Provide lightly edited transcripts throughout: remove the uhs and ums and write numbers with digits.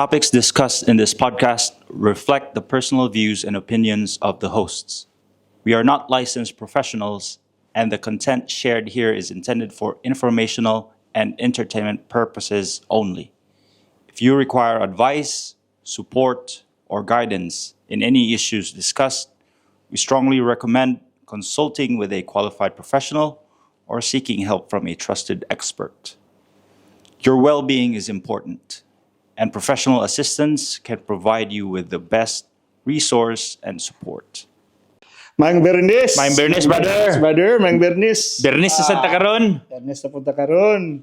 topics discussed in this podcast reflect the personal views and opinions of the hosts. We are not licensed professionals, and the content shared here is intended for informational and entertainment purposes only. If you require advice, support, or guidance in any issues discussed, we strongly recommend consulting with a qualified professional or seeking help from a trusted expert. Your well-being is important, and professional assistance can provide you with the best resource and support. Mang Bernis. Mang Bernis, brother. Mang Bernis. Bernis sa Santa Karon. Bernis na punta karon.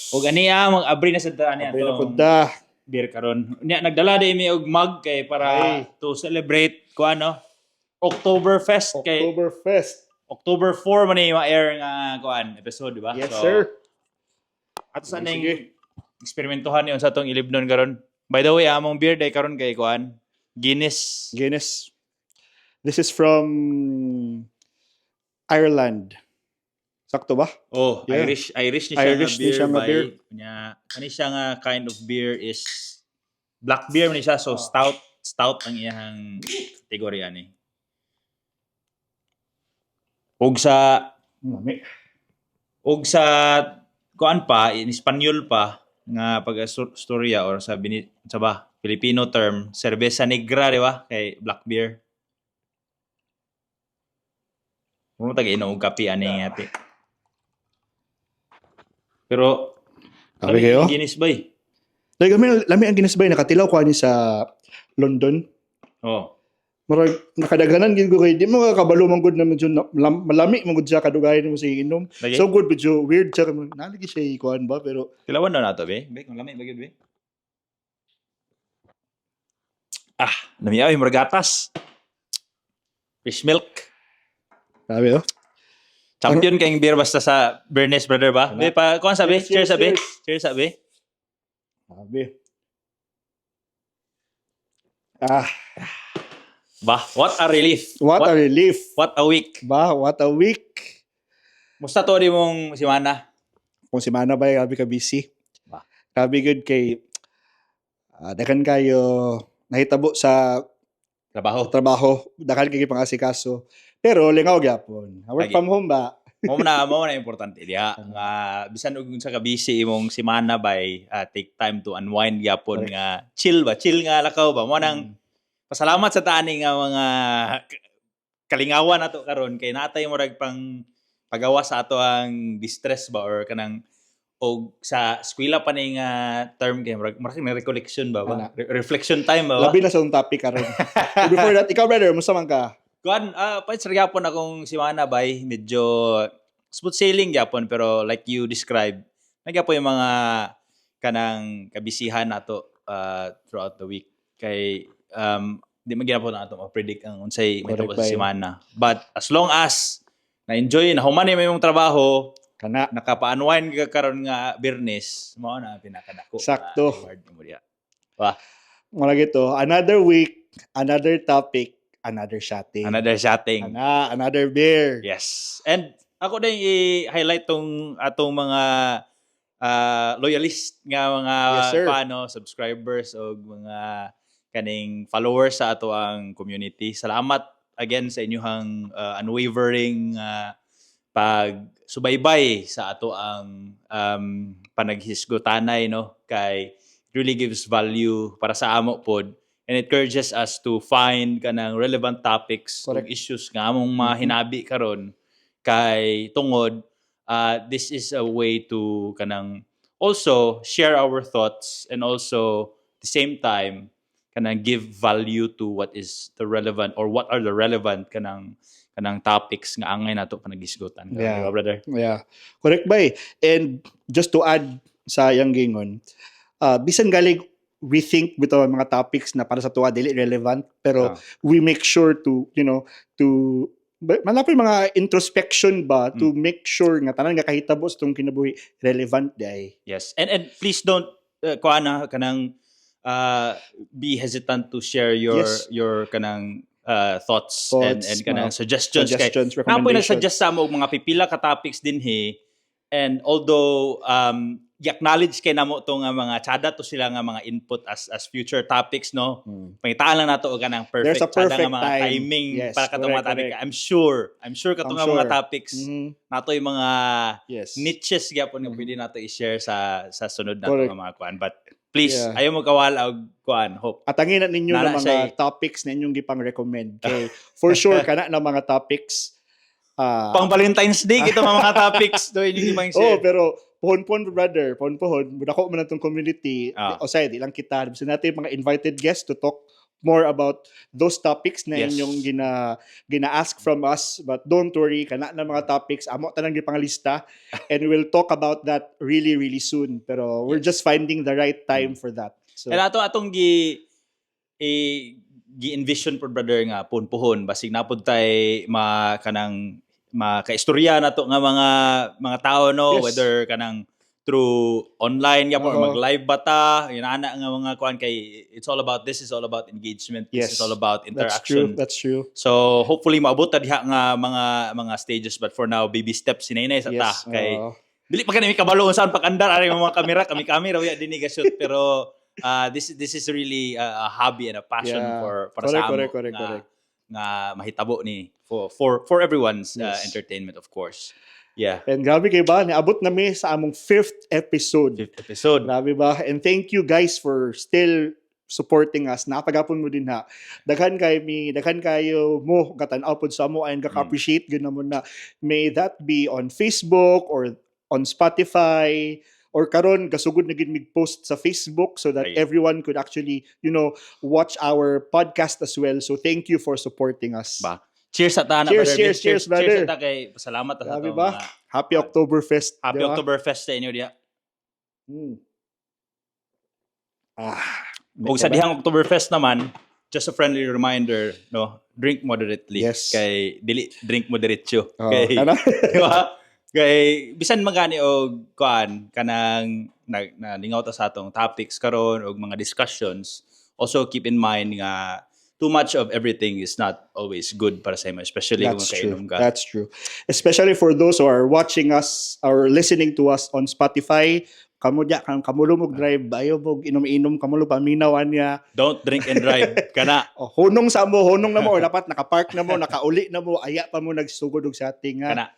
O ganiya, mag-abri na sa daan niya. Abri na punta. Beer karon. Nya nagdala din mi og mug kay para to celebrate ko ano Oktoberfest kay Oktoberfest. October 4 man ni ma-air nga kuan episode, di ba? Yes, sir. Ato sa ning Sige. eksperimentuhan niyon sa tong ilibnon karon. By the way, among beer day karon kay kuan Guinness. Guinness. This is from Ireland. Sakto ba? Oh, Yeah. Irish ni siya Irish nga ni beer. siya nga by, beer. Nya, kani siya nga kind of beer is black beer man ni siya, so stout ang iyang kategorya ni. Og sa kuan pa in Espanyol pa nga pag-storya or sa Filipino term, cerveza negra, di ba? Kay black beer. Kung tag-inom og kape ani nga ate. Pero Sabi kayo? Guinness ba eh? Like, lami ang Guinness Bay nakatilaw ko ani sa London. Oh. Murag nakadaganan gid ko kay di mo kabalo man gud na medyo malami man gud siya kadugay mo sa inom. Lagi? So good medyo weird siya nalagi siya ikuan ba pero Tilawan na nato be. Be, kung lami ba gyud be? Namiyaw yung margatas. Fish milk. sabi oh. Champion kayong beer basta sa Bernes, brother ba? Be, pa, kuhan sabi? Cheers sabi? Cheers sabi? Sabi. Bah, what a relief. What a relief. What a week. Ba, what a week. Musta to di mong simana? Kung si Mana ba, grabe ka busy. Ba. Grabe good kay dakan kayo nahitabo sa trabaho. Dakan kayo pang-asikaso. Pero lingaw gyapon. Work Lagi. from home ba? Mo na importante diha nga bisan og sa ka busy imong simana by take time to unwind gyapon nga chill nga lakaw ba mo nang pasalamat sa tani nga mga kalingawan nato karon kay natay mo rag pang pagawa sa ato ang distress ba or kanang og sa eskwela pa ning term kay murag na recollection ba? Reflection time ba? Labi na sa itong topic karon. Before that, ikaw brother, musta man ka? Kuan, paits ra gyapon akong simana bay, medyo smooth sailing gyapon pero like you described, nagyapon yung mga kanang kabisihan nato throughout the week. Kay di man gyapon nato ma-predict ang unsay mahitabo sa simana. But as long as na-enjoy na human imong trabaho, Kana. nakapa-unwind ka karon nga Bernes, mao na pinakadako. Sakto. Reward mo diha. Ba, Mula gito, another week, another topic, another shotting. another shotting. Another beer. Yes. And ako din i-highlight tong atong mga loyalist nga mga Yes, sir. subscribers o mga kaning followers sa ato ang community. Salamat again sa inyong unwavering pagsubaybay sa ato ang panaghisgotanay no kay it really gives value para sa amo pod. And it encourages us to find kanang relevant topics Correct. ug issues nga among mga hinabi karon kay tungod this is a way to kanang also share our thoughts and also at the same time kanang give value to what is the relevant or what are the relevant kanang topics nga angay nato panagisgotan. Yeah. Diba, brother? Yeah. Correct ba eh. And just to add sa iyang gingon, bisan galing we think bitaw ang mga topics na para sa tuwa dili relevant pero we make sure to to malapit mga introspection ba to make sure nga tanan nga kahitabo sa tong kinabuhi relevant day. Yes. And please don't kanang be hesitant to share Yes. your kanang thoughts and kanang mga suggestions kay recommendations. napoy nag-suggest sa mo og mga pipila ka topics din he. And although i-acknowledge kay namo to nga mga tsada to sila nga mga input as future topics, no. Pangitaan lang nato og kanang There's perfect a tsada perfect nga mga time. timing Yes, para katong mga correct, topic. correct. I'm sure katong I'm nga mga sure. topics nato yung mga Yes. niches gyapon nga pwede nato i-share sa sunod nato Correct. nga mga kuan. But please, Yeah. ayaw mo kawala og kuan, hope. Atangin na ninyo Nana ng mga siya topics na inyong gipang recommend. Kay for sure kana na mga topics Pang Valentine's Day kita mga topics do inyong ibang oh, share. pero pohon-pohon brother, pohon-pohon, dako man atong community. O say, di lang kita, gusto natin mga invited guests to talk more about those topics na Yes. inyong gina-ask from us. But don't worry, kana na mga topics, amo tanang gipangalista, and we'll talk about that really, really soon. Pero we're just finding the right time for that. So, Kaya atong gi-envision po brother nga pohon basig napod tay kanang makaistorya nato nga mga tao, no. Yes. Whether kanang through online ya po or Oo. mag-live bata, inana nga mga kuan kay this is all about engagement. Yes. This is all about that's true. interaction. That's true. So hopefully maabot ta diha nga mga stages, but for now baby steps sinay sa ta Yes. kay dili pa kami kabalo saan pag-andar ari mga kamera wa dinhi ga shoot, pero this is really a hobby and a passion Yeah. para sa amo Correct. nga mahitabo ni for everyone's Yes. entertainment, of course. Yeah. And grabe kay ba, niabot na mi sa among 5th episode. 5th episode. Grabe ba? And thank you guys for still supporting us. Napagapon mo din ha. Daghan kayo mo gatan-aw pod sa mo and kaka-appreciate gyud namon na. May that be on Facebook or on Spotify or karon kasugod na gid mig post sa Facebook so that Right. everyone could actually, watch our podcast as well. So thank you for supporting us. Ba. Cheers sa ta na, Cheers, brother. cheers, cheers, brother. Cheers sa ta kay pasalamat sa Grabe to. ba? Happy Oktoberfest. Happy di ba? Oktoberfest sa inyo diha. Mm. Ug sa dihang Oktoberfest naman, just a friendly reminder, no, drink moderately. Yes. Kay dili drink moderatio. Oh, Kay ano? di ba? Kay bisan magani og kuan kanang nalingaw ta sa atong topics karon og mga discussions. Also keep in mind nga too much of everything is not always good para sa imo, especially kung That's true. kainom ka. That's true. Especially for those who are watching us or listening to us on Spotify, kamulo mo drive, ayaw mo inom-inom, kamulo paminawan niya. Don't drink and drive. Kana. Honong na mo, or dapat nakapark na mo, nakauli na mo, aya pa mo nagsugod og sa ating. Kana.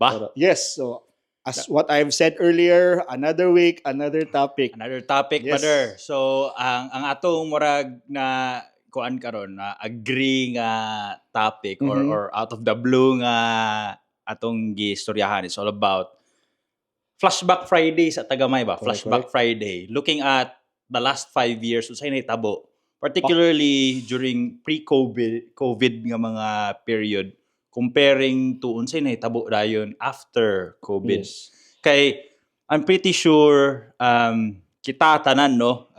Ba? Pero, yes, so as what I've said earlier, another week, another topic. Another topic, Yes. brother. So, ang atong murag na kuan karon na agree nga topic or out of the blue nga atong giistoryahan is all about Flashback Friday sa Tagamay ba? Correct, Flashback Friday. Looking at the last 5 years unsay nahitabo, particularly during COVID nga mga period, comparing to unsay nahitabo dayon after COVID. Yes. Kay I'm pretty sure kita tanan, no,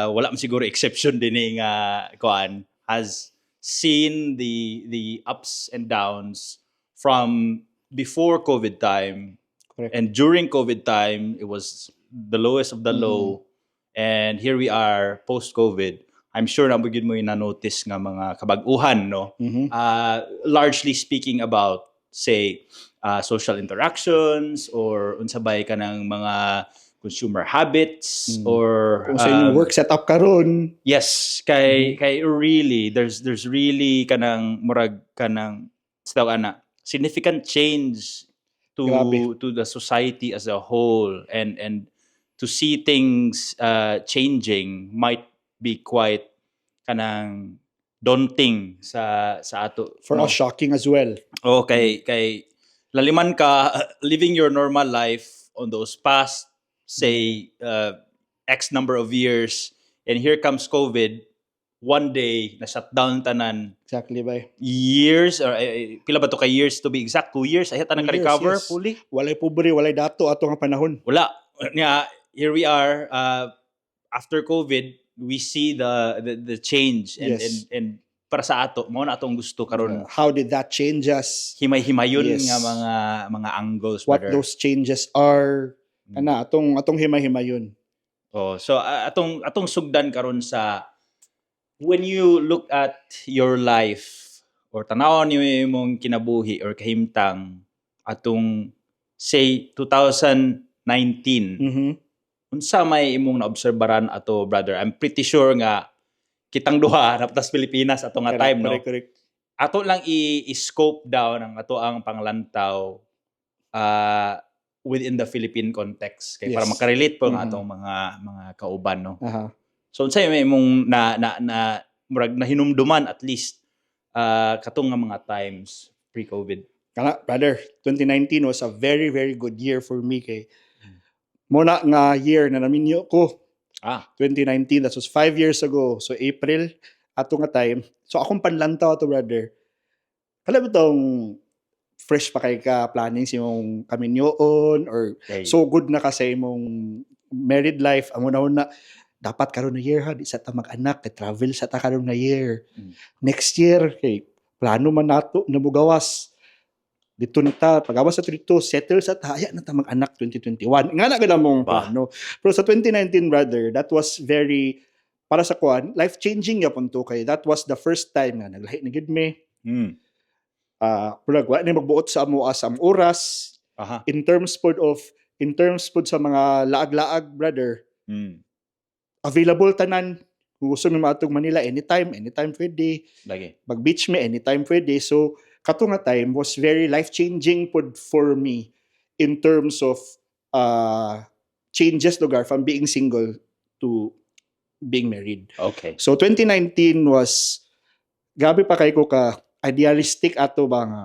wala man siguro exception din nga kuan has seen the ups and downs from before COVID time. Correct. And during COVID time, it was the lowest of the low. And here we are post-COVID. I'm sure na bugid mo na-notice nga mga kabag-uhan, no? Largely speaking about, say, social interactions or unsabay ka ng mga consumer habits or Kung sa inyong work setup karon. yes, kay really there's really kanang murag kanang significant change Grabe. to the society as a whole, and to see things changing might be quite kanang daunting sa ato. For no? us, shocking as well. Okay, kay laliman ka living your normal life on those past, say, X number of years, and here comes COVID. One day, na-shutdown tanan. Exactly, ba? Years, or pila ba to ka years to be exact? 2 years? Ay, tanang 2 years, ka-recover yes. fully? Walay pobre, walay dato ato nga panahon. Wala. Here we are, after COVID, we see the change Yes. and para sa ato, mao na atong gusto karon. How did that change us? Himay-himayon Yes. nga mga angles, What brother. those changes are? Atong himay-himayon. Oh, so atong sugdan karon sa when you look at your life or tanawon niyo imong kinabuhi or kahimtang atong say 2019 19. Unsa may imong naobserbaran ato, brother? I'm pretty sure nga kitang duha napatas Pilipinas ato nga time, no? Correct. Ato lang i-scope down ang ato ang panglantaw within the Philippine context kay para Yes. makarelate po ang atong mga kauban, no? Aha. So unsay may imong na murag nahinumduman at least katong nga mga times pre-COVID? Kana, brother, 2019 was a very, very good year for me kay muna nga year na naminyo ko. 2019, that was 5 years ago. So, April, ato nga time. So, akong panlantaw ato, brother. Alam mo itong fresh pa kay ka planning sa imong kaminyoon or Okay. so good na ka sa imong married life. Amo na dapat karon na year ha, di sa ta mag-anak, travel sa ta karon na year. Next year, kay plano man nato na mugawas. Dito nita, pagawas sa dito, settle sa taya na ta mag-anak 2021. Nga na ganda mong plano. Pero sa 2019, brother, that was very, para sa kuan, life-changing yapon to kay that was the first time nga naglahi na gid me. Wa na magbuot sa amo as am oras. In terms pod sa mga laag-laag, brother. Available tanan. Kung gusto mo maatog Manila anytime pwede. Lagi. Mag-beach me anytime pwede. So kato nga time was very life-changing pod for me in terms of changes lugar from being single to being married. Okay. So 2019 was gabi pa kay ko ka idealistic ato ba nga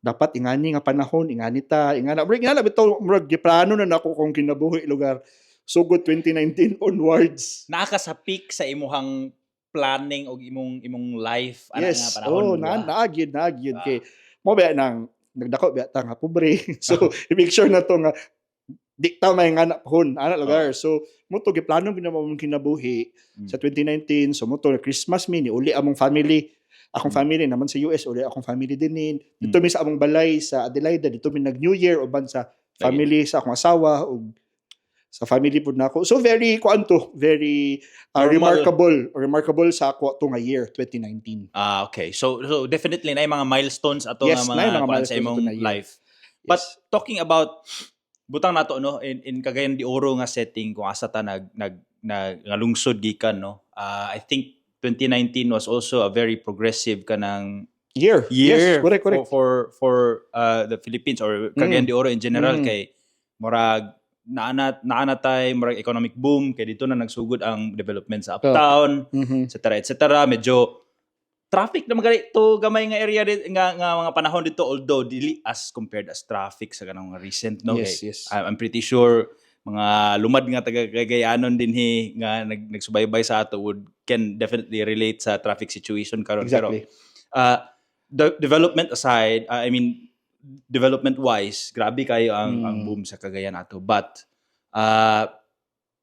dapat ingani nga panahon ingana bitaw murag giplano na nako kung kinabuhi lugar. So good 2019 onwards. Naa ka sa peak sa imuhang planning og imong life ana Yes. nga panahon. Naagid kay mo ba nang nagdako ba ta nga pobre. So i-make sure na to nga di ta may nga hon ana lugar. So mo to giplano ginamong kinabuhi sa 2019. So mo to Christmas ni uli among family. Akong family naman sa US, uli akong family din. Dito mi sa among balay sa Adelaida, dito mi nag New Year uban sa family sa akong asawa ug sa family pud nako. So very very remarkable sa ako to nga year 2019. Okay. So definitely na mga milestones ato Yes, nga na mga mga kuan sa milestones imong ato na year. life. But talking about butang nato no in Cagayan de Oro nga setting kung asa ta ngalungsod gikan no. I think 2019 was also a very progressive kanang Year. Yes, correct. for the Philippines or Cagayan de Oro in general kay murag naana tay murag economic boom kay dito na nagsugod ang development sa uptown, etc. Medyo traffic na magali to gamay nga area nga mga panahon dito although dili as compared as traffic sa kanang mga recent no. Yes. I'm pretty sure mga lumad nga taga Cagayanon dinhi nga nagsubaybay sa ato can definitely relate sa traffic situation karon. Exactly. Pero the development aside, development wise, grabe kayo ang boom sa Cagayan ato. But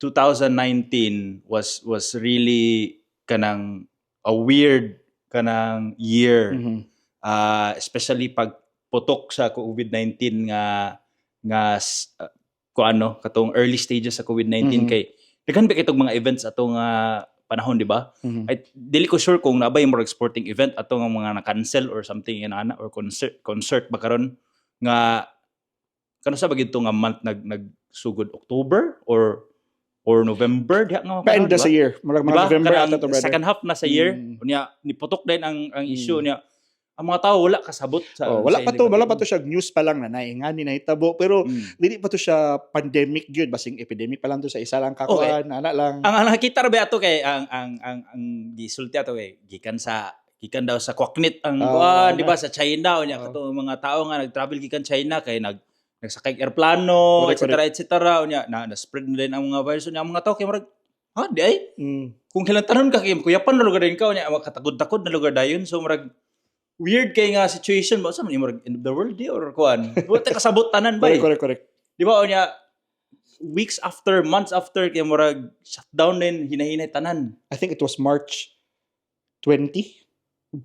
2019 was really kanang a weird kanang year. Especially pag putok sa COVID-19 nga katong early stages sa COVID-19 kay daghan ba kitong mga events atong panahon, di ba? Ay dili ko sure kung nabay mo sporting event atong mga na-cancel or something inana or concert ba karon nga kano sa bagito nga month nagsugod October or November diha nga End sa year. Mga November ata to, brother. Second half na sa year. Unya niputok din ang issue niya. Ang mga tao wala kasabot sa wala pa to siya news pa lang na naingani na hitabo pero dili pa to siya pandemic gyud basing epidemic pa lang to sa isa lang kakuan ana lang. Ang nakita ra ba ato kay ang gisulti ato kay gikan daw sa Kwaknit ang di ba sa China unya kato mga tao nga nag-travel gikan China kay nagsakay eroplano etc. unya na spread na din ang mga virus unya ang mga tao kay murag di ay kung hilantanon ka kay kuyapan na lugar din ka unya katagod-takod na lugar dayon so murag weird kay nga situation mo sa man imong in the world or kuan wala ta kasabot tanan ba correct di ba unya months after kay murag shutdown din hinahinay tanan. I think it was March 20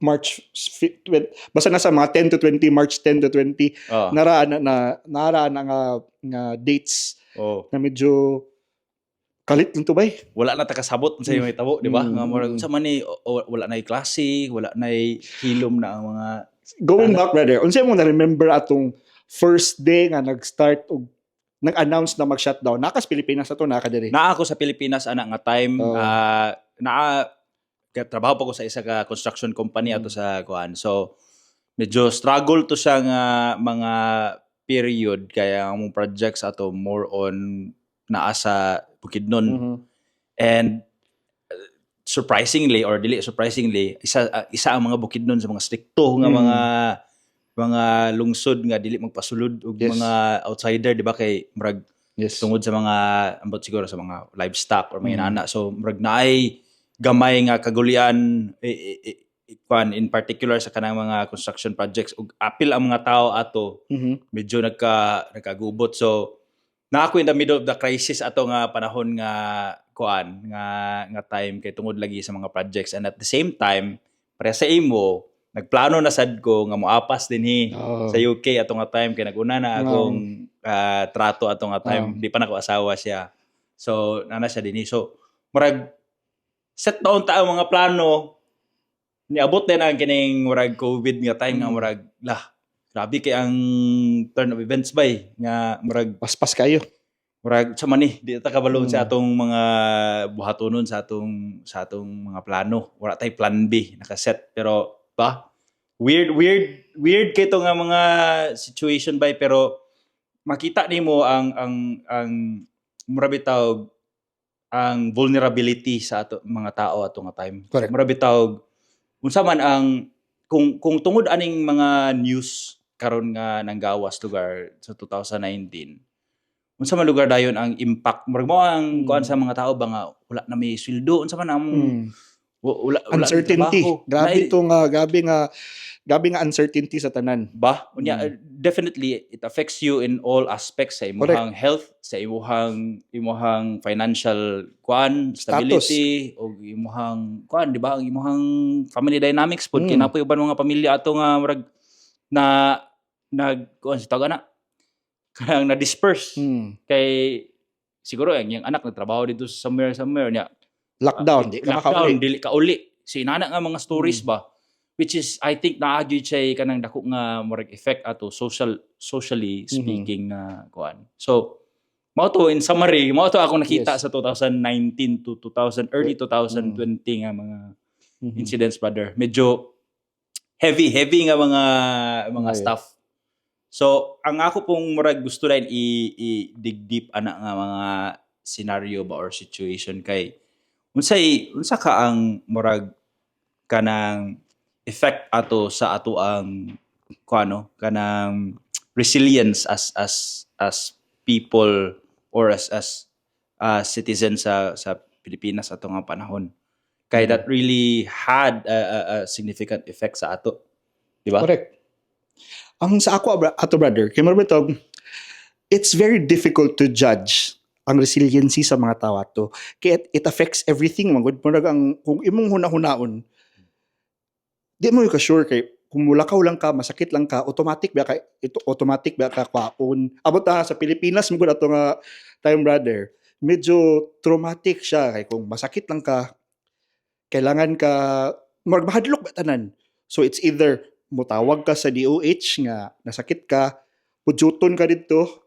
basta nasa mga 10 to 20 March 10 to 20 naraan nga dates na medyo kalit lang to bay. Wala na ta kasabot sa imong hitabo, di ba? Nga murag unsa man ni wala nay klase, wala nay hilom na ang mga going back brother. Unsa mo na remember atong first day nga nag-start og nag-announce na mag-shutdown. Nakas Pilipinas na to, naka diri. Naa ako sa Pilipinas ana nga time, Oo. trabaho pa ko sa isa ka construction company ato sa kuan. So medyo struggle to siya nga mga period kaya ang mong projects ato more on naa sa Bukidnon. Mhm. And surprisingly or dili surprisingly, isa ang mga Bukidnon sa mga strikto nga mga lungsod nga dili magpasulod og Yes. mga outsider, di ba, kay murag Yes. tungod sa mga ambot siguro sa mga livestock or mga inana. So murag naay gamay nga kagulian in particular sa kanang mga construction projects ug apil ang mga tao ato Mhm. medyo nagkagubot. So na ako in the middle of the crisis ato nga panahon nga nga time kay tungod lagi sa mga projects, and at the same time para sa imo nagplano na sad ko nga moapas dinhi Oo. sa UK ato nga time kay naguna na akong trato ato nga time, di pa nako asawa siya. So nana siya dinhi. So murag set taon ta ang mga plano, niabot din ang kining murag COVID nga time nga murag grabe kay ang turn of events bay nga murag Paspas kayo. murag sa mani di ta kabalo sa atong mga buhatonon sa atong mga plano. Wala tay plan B nakaset, pero ba weird kay to nga mga situation bay, pero makita nimo ang mura bitaw ang vulnerability sa ato mga tao ato nga time. Correct. Mura bitaw unsa man ang kung tungod aning mga news karon nga nanggawas lugar sa 2019, unsa man lugar dayon ang impact murag mo ang kuan sa mga tao ba nga wala na may sweldo, unsa man ang wala Uncertainty. trabaho. Grabe to nga, gabi nga uncertainty sa tanan. Ba unya definitely it affects you in all aspects, sa imong health, sa imong financial stability, o imong di ba, ang imong family dynamics pud kinapoy uban mga pamilya ato nga murag na sa tawag na kanang na disperse kay siguro yung anak nagtrabaho dito somewhere niya Lockdown, di ka makauli. dili ka uli. Sinana nga mga stories ba, which is I think naagyo siya kanang dako nga murag effect ato socially speaking nga kuan. So mao to in summary, mao to ako nakita sa 2019 to early 2020 nga mga incidents, brother. Medyo heavy nga mga stuff. So ang ako pong murag gusto rin i-dig deep ana nga mga scenario ba or situation kay unsa ka ang murag kanang effect ato sa ato ang kanang resilience as people or as citizens sa Pilipinas ato nga panahon, kay that really had a significant effect sa ato, di ba? Correct. Ang sa ako ato, brother, kay Marbetog, it's very difficult to judge ang resiliency sa mga tao ato. Kaya it affects everything. Murag ang kung imong hunahunaon, di mo ka sure kay kung mulakaw lang ka, masakit lang ka, automatic ba ka kwaon. Abot na sa Pilipinas mo ato nga time, brother, medyo traumatic siya kay kung masakit lang ka, kailangan ka mahadlok ba tanan. So it's either mutawag ka sa DOH nga nasakit ka, pudyuton ka dito,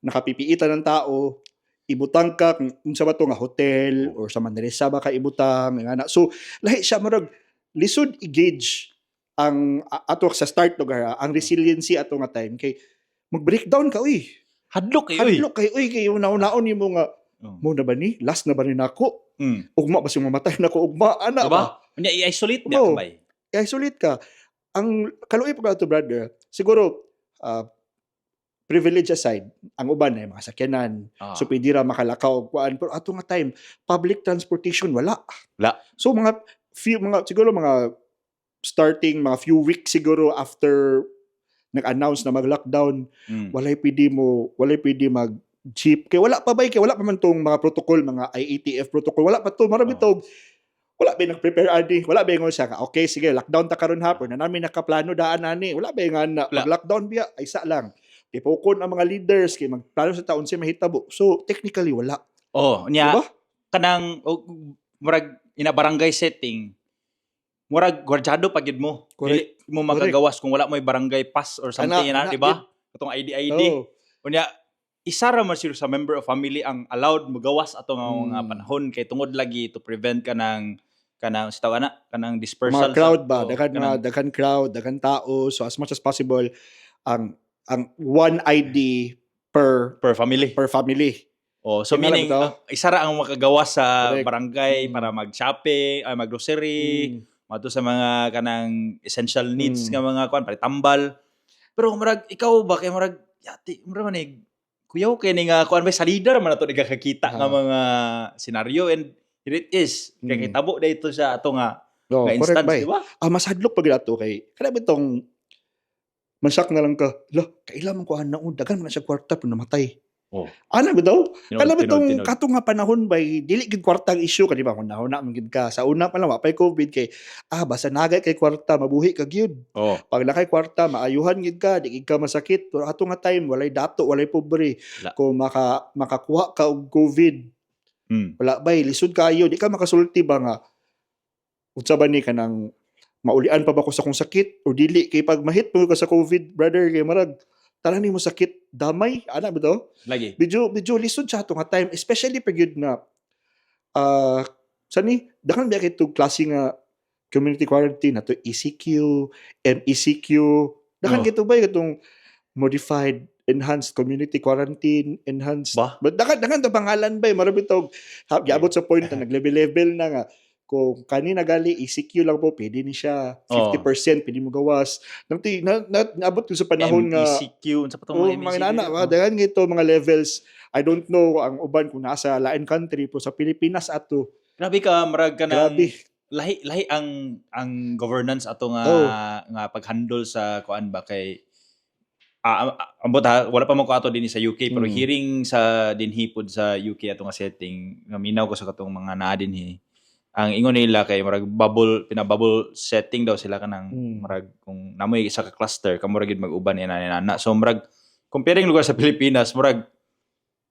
nakapipiitan ng tao, ibutang ka kung unsa ba to nga hotel or sa Manresa ba ka ibutang nga. So lahi siya murag lisod i-gauge ang ato sa start lugar ang resiliency ato nga time kay mag-breakdown ka Hadlok kay kay naon nimo nga mo na ba ni last na ba ni nako ugma ba si mamatay nako ugma ana diba? ba Unya i-isolate niya bay. I-isolate ka. Ang kaluoy pa ka to, brother, siguro privilege aside, ang uban ay mga sakyanan, so pwede ra makalakaw og kuan, pero ato nga time public transportation wala. So siguro mga starting mga few weeks siguro after nag-announce na mag-lockdown, walay pwede mag jeep kay wala pa man tong mga protocol, mga IATF protocol, wala pa to, marami to. Wala ba nag-prepare ani? Wala ba yung siya? Okay, sige, lockdown ta karon hapon. Na namin nakaplano daan ani. Wala ba nga na mag-lockdown biya? Ay isa lang. Tipokon ang mga leaders kay magplano sa taon siya mahitabo. So technically wala. Nya diba? Kanang murag ina barangay setting. Murag gwardyado pagid mo. Dili mo magagawas kung wala mo barangay pass or something na, di ba? Katong ID. Unya isa ra man siguro sa member of family ang allowed magawas ato nga mga Mm. panahon kay tungod lagi to prevent kanang sa tawana kanang dispersal Mga crowd ba, oo, daghan crowd, daghan tao. So as much as possible, ang one ID per per family. family. Oh, so Kaya nga lang meaning bitaw. isa ra ang makagawas sa Correct. barangay Mm. para mag-shopping, ay mag-grocery, Mm. mato sa mga kanang essential needs Mm. nga mga kuan tambal. Pero murag ikaw ba kay murag yati murag man kuyaw kay ni nga kuan ba salida ra man ato nagakakita nga mga senaryo and here it is kay Mm. kitabo dito sa ato nga No, nga correct instance, ba? di ba? Mas hadlok pag ato kay kada bitong masak na lang ka. Kailan man ko naon daghan man na siya kwarta pero namatay. Oh, Ana bitaw? Kana bitong tinod. kato nga panahon bay dili gid kwarta ang issue kadi ba kun nahuna man gid ka. Sa una pa lang wa pay COVID kay basta nagay kay kwarta mabuhi ka gyud. Oh, Pag nakay kwarta maayuhan gid ka, di gid ka masakit. Pero ato nga time walay dato, walay pobre. Wala. Kung makakuha ka og COVID, wala bay lisod kayo, di ka makasulti ba nga unsa ba ni kanang maulian pa ba ko sa kong sakit o dili kay pag mahit mo ka sa COVID brother kay marag tanan nimo sakit damay ana ba to? lagi. Medyo lisod sa ato nga time especially pag yun na sani dakan biya kay tug klase nga community quarantine nato ECQ, MECQ dakan Oh. kay ba katong modified enhanced community quarantine enhanced Ba? but dakan ta pangalan ba marabitog giabot sa point na nag-level na nga kung kanina gali ECQ lang po pwede ni siya 50% pwede mo gawas naabot ko sa panahon nga MECQ unsa pa tong mga inana daghan gito mga levels I don't know ang uban kung nasa lain country pero sa Pilipinas ato Grabe ka marag ka ng grabe lahi ang governance ato nga nga paghandle sa kuan ba kay ambot wala pa man ko ato din sa UK pero hearing sa dinhipod sa UK ato nga setting naminaw ko sa katong mga naa dinhi ang ingon nila kay marag pinabubble setting daw sila kanang marag kung namoy isa ka cluster kamo ra gid mag-uban ina so marag comparing lugar sa Pilipinas marag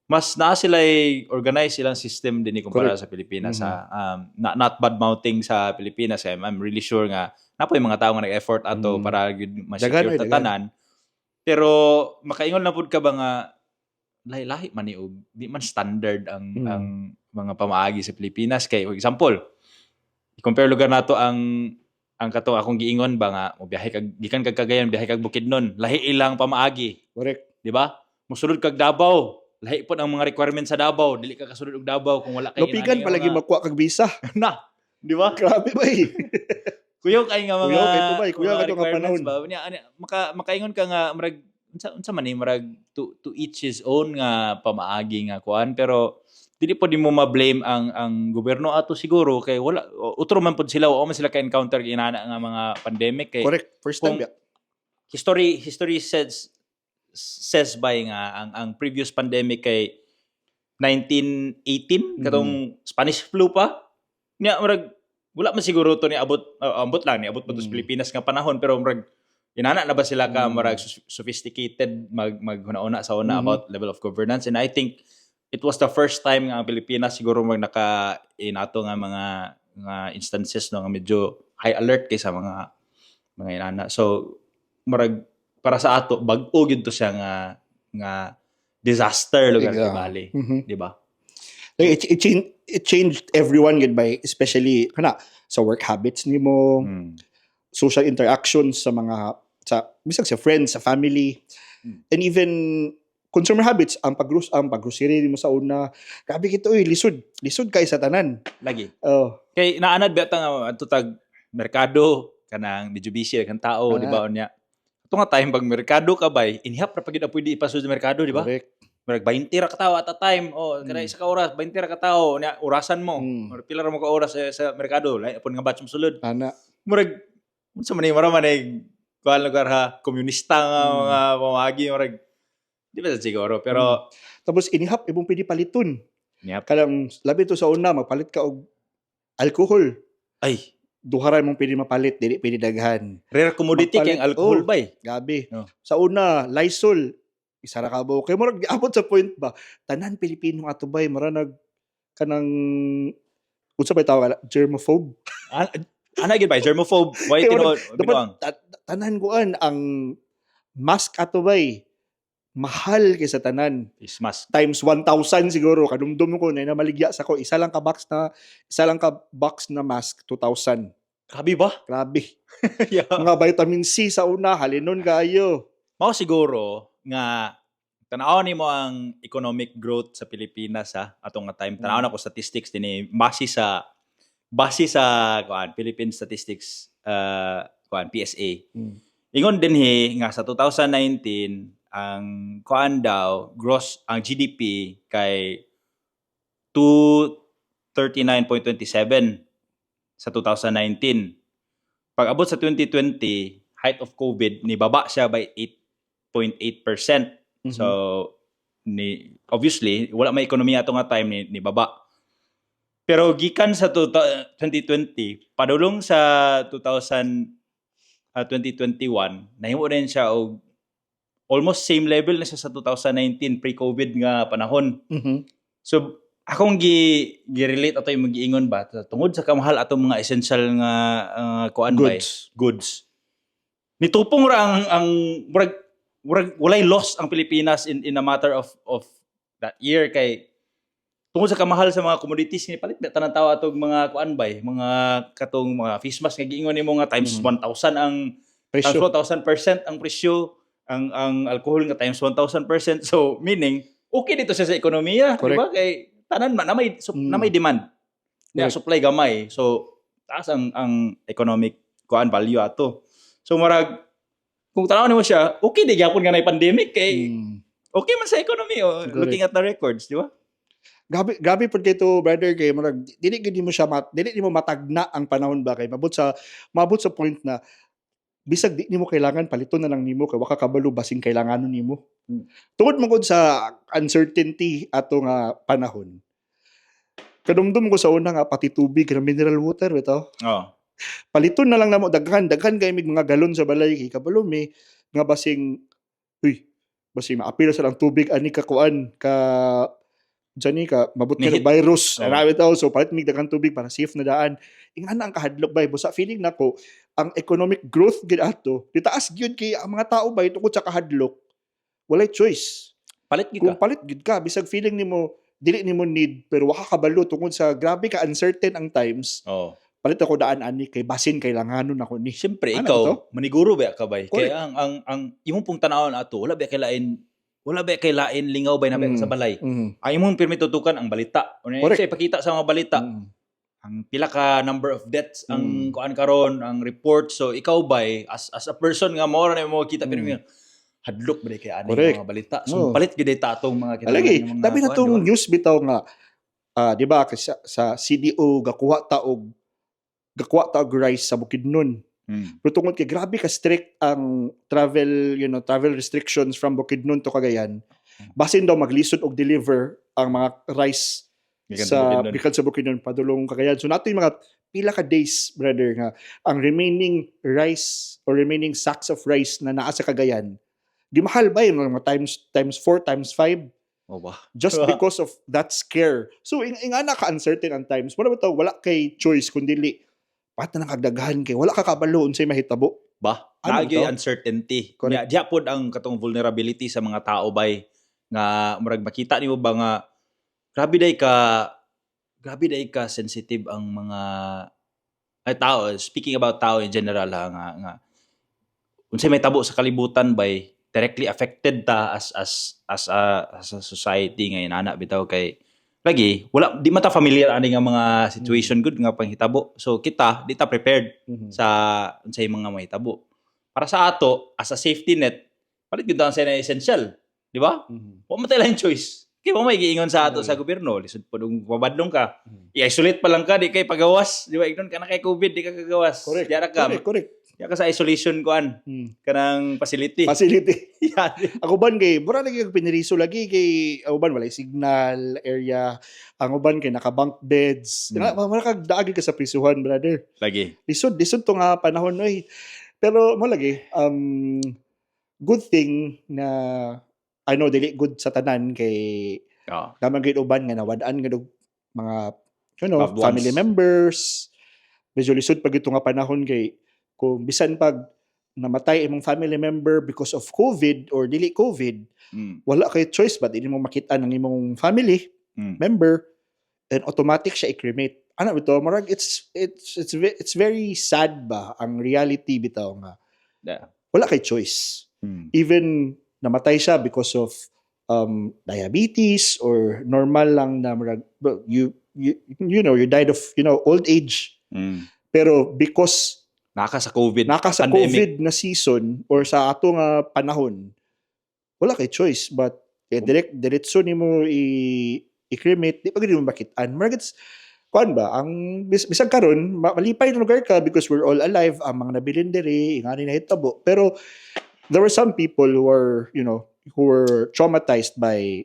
mas naa sila organize silang system din kumpara sa Pilipinas not bad mouthing sa Pilipinas I'm really sure nga napoy mga tao nga nag-effort ato para gud ma-secure tanan pero makaingon na pud ka ba nga lahi-lahi man ni og di man standard ang mga pamaagi sa Pilipinas kay for example i-compare lugar nato ang katong akong giingon ba nga mobiyahe kag gikan kag Cagayan biyahe kag Bukidnon lahi ilang pamaagi correct di ba mosulod kag Davao lahi po ang mga requirements sa Davao dili ka kasulod og Davao kung wala kay lupigan palagi makuha kag visa na di ba grabe ba kuyaw kay nga mga kuyaw ka nga panahon ba makaingon ka nga marag unsa man ni marag to each his own nga pamaagi nga kuan pero dili po di mo ma-blame ang gobyerno ato siguro kay wala utro man pud sila o man sila ka encounter inana nga mga pandemic kay correct first time history says by nga ang previous pandemic kay 1918 katong Spanish flu pa nya marag wala man siguro to ni abot lang ni abot pa to sa Pilipinas nga panahon pero marag inana na ba sila ka marag sophisticated maghuna-una sa una about level of governance and I think it was the first time nga ang Pilipinas siguro naka inato nga mga instances no nga medyo high alert kaysa mga inana so marag para sa ato bag-o gyud to siya nga disaster lugar sa Bali di ba it changed everyone gid by especially kana sa work habits nimo social interactions sa mga bisag sa friends sa family and even consumer habits ang paggrocery mo sa una grabe kito lisod kay sa tanan lagi kay naanad beta nga tutag merkado kanang medyo busy kan tao di ba unya ito nga time pag merkado ka bay inihap ra pagid pwede ipasud sa merkado di ba correct murag 20 ra ka tawo at a time kada isa ka oras 20 ra ka tawo nya orasan mo pila ra mo ka oras sa merkado lain pud nga batch mo sulod ana murag unsa man ni mara man kuan lugar ha komunista nga mga pamagi murag di ba siguro pero tapos inihap ibong pwede paliton inihap kanang labi to sa una magpalit ka og alcohol ay duharan mong pwede mapalit dili pwede daghan rare commodity kay alcohol bay gabi sa una Lysol isa ra ka ba kay murag giabot sa point ba tanan Pilipino nga atubay mara nag kanang unsa ba tawag germaphobe ana gid bay germaphobe why tinuod tanan kuan ang mask atubay mahal kay sa tanan. Face mask. Times 1,000 siguro kadumdum ko na maligya sa ko isa lang ka box na mask 2,000. Grabe ba? Grabe. Yeah. Mga vitamin C sa una halinon kaayo. Mao siguro nga tanaw nimo ang economic growth sa Pilipinas atong nga time. Tanaw na ko statistics dinhi base sa Philippine Statistics PSA. Ingon dinhi nga sa 2019 ang gross ang GDP kay 239.27 sa 2019. Pag abot sa 2020, height of COVID, nibaba siya by 8.8%. So, obviously, wala may ekonomiya ato nga time ni baba. Pero gikan sa 2020, padulong sa 2021, nahimo rin siya og almost same level na siya sa 2019 pre-COVID nga panahon. So, akong gi-relate ato yung mag-iingon ba tungod sa kamahal atong mga essential nga goods. Nitupong ra ang walay loss ang Pilipinas in a matter of that year kay tungod sa kamahal sa mga commodities ni palit tanang tawo atong mga mga katong mga face mask nga giingon nimo nga times 1,000 ang presyo. Times 1,000% ang presyo, ang alcohol nga times 1,000%. So meaning okay dito siya sa ekonomiya, di ba? Kay tanan man na may demand. Yeah, supply gamay. So taas ang economic value ato. So marag kung tanaw nimo siya, okay di gyapon nga nay pandemic kay okay man sa economy looking at the records, di ba? Gabi pud kay to brother kay marag dili mo matagna ang panahon ba kay mabot sa point na bisag di nimo kailangan paliton na lang nimo kay wa ka kabalo basing kailanganon nimo. Tungod man gud sa uncertainty ato nga panahon. Kadumdum ko sa una nga pati tubig nga mineral water bitaw. Paliton na lang namo daghan kay mig mga galon sa balay kay kabalo mi nga basing maapil sa lang tubig ani ka kuan ka Johnny ka mabot ka virus araw ito so palit mig daghang tubig para safe na daan ingana ang kahadlok bay busa feeling nako ang economic growth gid ato ditaas gyud kay ang mga tao bay tungod sa kahadlok walay choice kung palit gid ka bisag feeling nimo dili nimo need pero wa ka kabalo tungod sa grabe ka uncertain ang times palit ako daan ani kay basin kailanganon ako ni siyempre ikaw maniguro ba ka bay kay ang imong pong tanawon ato wala ba kay lain lingaw bay na sa balay. Ang imong permit tutukan ang balita. Unya siya ipakita sa mga balita. Ang pila ka number of deaths ang kuan karon, ang report. So ikaw bay as a person nga mao ra mo kita pero hadlok ba kay ani mga balita. So palit gid ta atong mga kita. Lagi, tabi na tong news bitaw nga di ba sa CDO gakuha ta og rice sa Bukidnon. Pero tungod kay grabe ka strict ang travel restrictions from Bukidnon to Cagayan. Basin daw maglisod og deliver ang mga rice gikan sa Bukidnon padulong Cagayan. So nato yung mga pila ka days brother nga ang remaining rice or remaining sacks of rice na naa sa Cagayan. Gimahal ba yung mga times 4 times 5? Just because of that scare. So ingana ka uncertain ang times. Wala kay choice kundi pat na nakagdaghan kay wala ka kabalo unsay mahitabo ba lagi uncertainty diya pod ang katong vulnerability sa mga tao bay nga murag makita nimo ba nga grabe day ka sensitive ang mga tao speaking about tao in general nga unsay may tabo sa kalibutan bay directly affected ta as a society ngayon ana bitaw kay lagi wala di mata familiar ani nga mga situation good nga panghitabo so kita di ta prepared sa unsay mga mahitabo para sa ato as a safety net palit gyud ang sa essential di ba wa man tay lain choice kay mo may giingon sa ato sa gobyerno lisod pod babadlong ka i-isolate pa lang ka di kay pagawas di ba ignon ka na kay COVID di ka kagawas diara ka correct ya ka sa isolation kuan kanang facility ako ban kay mura lagi kag piniriso lagi kay uban walay signal area ang uban kay naka bunk beds mura kag daagi ka sa prisuhan brother lagi lisod to nga panahon oy pero mo lagi good thing na I know dili good sa tanan kay naman gid uban nga nawad-an nga mga family members medyo lisod pag ito nga panahon kay kung bisan pag namatay imong family member because of COVID or dili COVID, wala kay choice ba dili mo makita ng imong family member and automatic siya i-cremate. Ano bito, marag it's very sad ba ang reality bitaw nga. Yeah. Wala kay choice. Even namatay siya because of diabetes or normal lang na marag, you you died of old age. Pero because naka sa COVID COVID na season or sa ato nga panahon, wala kay choice but diretso nimo i-cremate, di pa gid mo makitaan. Maragets kuan ba ang bisag karon malipay na lugar ka because we're all alive, ang mga nabilin diri ingani na hitabo. Pero there were some people who were traumatized by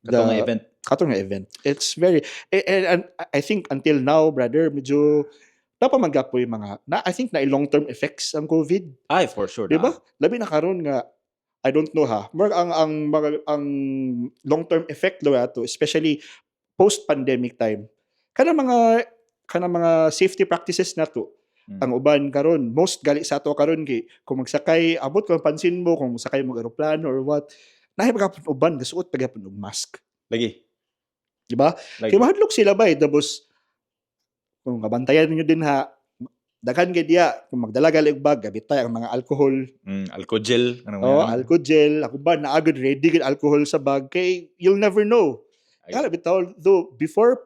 katong nga event. It's very and I think until now, brother, medyo napamagapoy mga I think na long-term effects ang COVID. Ay, for sure. Di ba? Labi na karon nga I don't know ha. Ang long-term effect daw ato, especially post-pandemic time. Kana mga safety practices nato. Ang uban karon most gali sa ato karon kay kung magsakay abot ko pansin mo kung sakay mo eroplano or what nahi pagapon uban gasuot pagapon og mask lagi, di ba? Kay mahadlok sila ba tapos kung gabantayan niyo din ha daghan gid diya kung magdala gali og bag gabitay ang mga alcohol, alcohol gel, alcohol gel ako ba naagad ready gid alcohol sa bag kay you'll never know. Kaya bitaw though before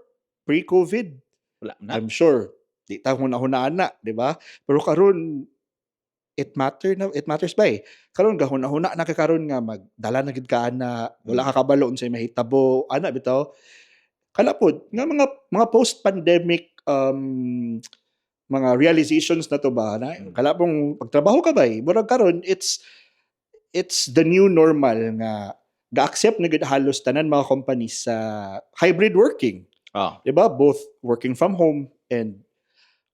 pre-COVID wala na. I'm sure di ta hunahunaan na, di ba? Pero karon it matters ba eh. Karon gahuna-huna na karon nga magdala na gid ka na wala ka kabalo unsay mahitabo ana bitaw. Kalapod nga mga post-pandemic mga realizations na to ba na kalapong pagtrabaho ka ba eh. Murag karon it's the new normal nga ga-accept na gid halos tanan mga companies sa hybrid working. Di ba? Both working from home and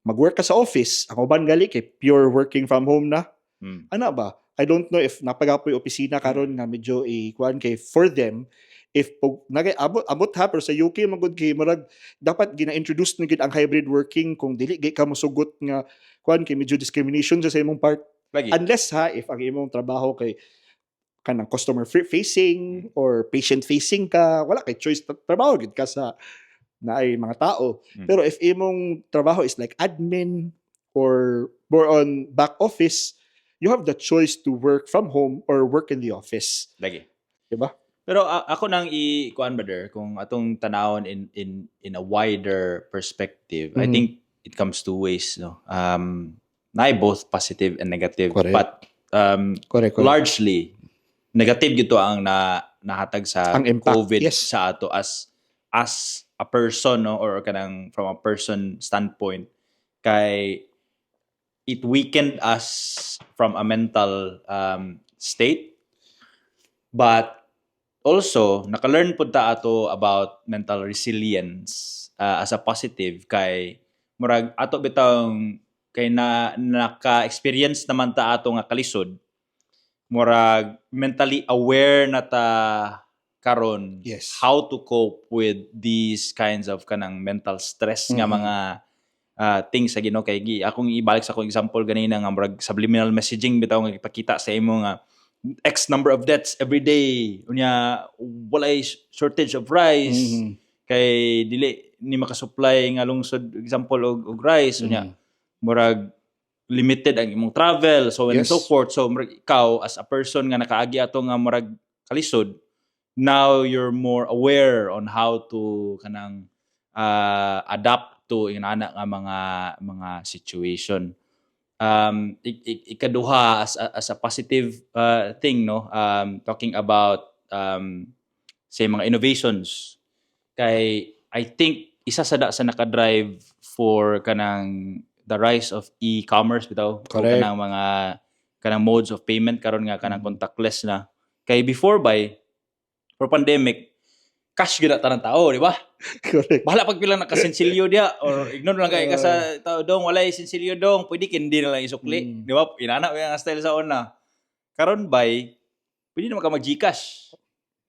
mag-work ka sa office. Ang uban gali kay pure working from home na. Ano ba? I don't know if napagapoy opisina karon nga medyo kuan kay for them if abot ha pero sa UK magud kay murag dapat gina-introduce na gid ang hybrid working kung dili gay ka mosugot nga kuan kay medyo discrimination sa imong part. Lagi. Unless ha if ang imong trabaho kay kanang customer facing or patient facing ka, wala kay choice trabaho gid ka sa naay mga tao. Pero if imong trabaho is like admin or more on back office, you have the choice to work from home or work in the office. Lagi. Diba? Pero ako nang i-kuan brother kung atong tanawon in a wider perspective, I think it comes two ways, no. Naay both positive and negative. Correct. But correct. Largely negative gito ang nahatag sa ang impact, COVID yes. sa ato as a person, no, or kanang from a person standpoint kay it weakened us from a mental state, but also naka-learn pud ta ato about mental resilience as a positive kay murag ato bitang kay naka-experience naman ta ato nga kalisod, murag mentally aware na ta karon, yes, how to cope with these kinds of kanang mental stress nga mga things sa Ginoo kay akong ibalik sa akong example ganina nga murag subliminal messaging bitaw nga ipakita sa imo nga X number of deaths every day unya walay shortage of rice kay dili ni makasupply nga lungsod example og rice unya murag limited ang imong travel so on and so forth. So murag ikaw as a person nga nakaagi ato nga murag kalisod, now you're more aware on how to kanang adapt to inana nga mga situation. Ikaduha as a positive thing, no, talking about say mga innovations kay I think isa sa nakadrive for kanang the rise of e-commerce bitaw o kanang modes of payment karon nga kanang contactless na kay before for pandemic cash gyud tanang tao, di ba? Correct. Bahala pag pila nakasensilyo dia or ignore lang kay ka sa tao dong walay sensilyo dong, pwede kindi na lang isukli, di ba? Inana nga style sa una. Karon pwede naman ka mag-GCash.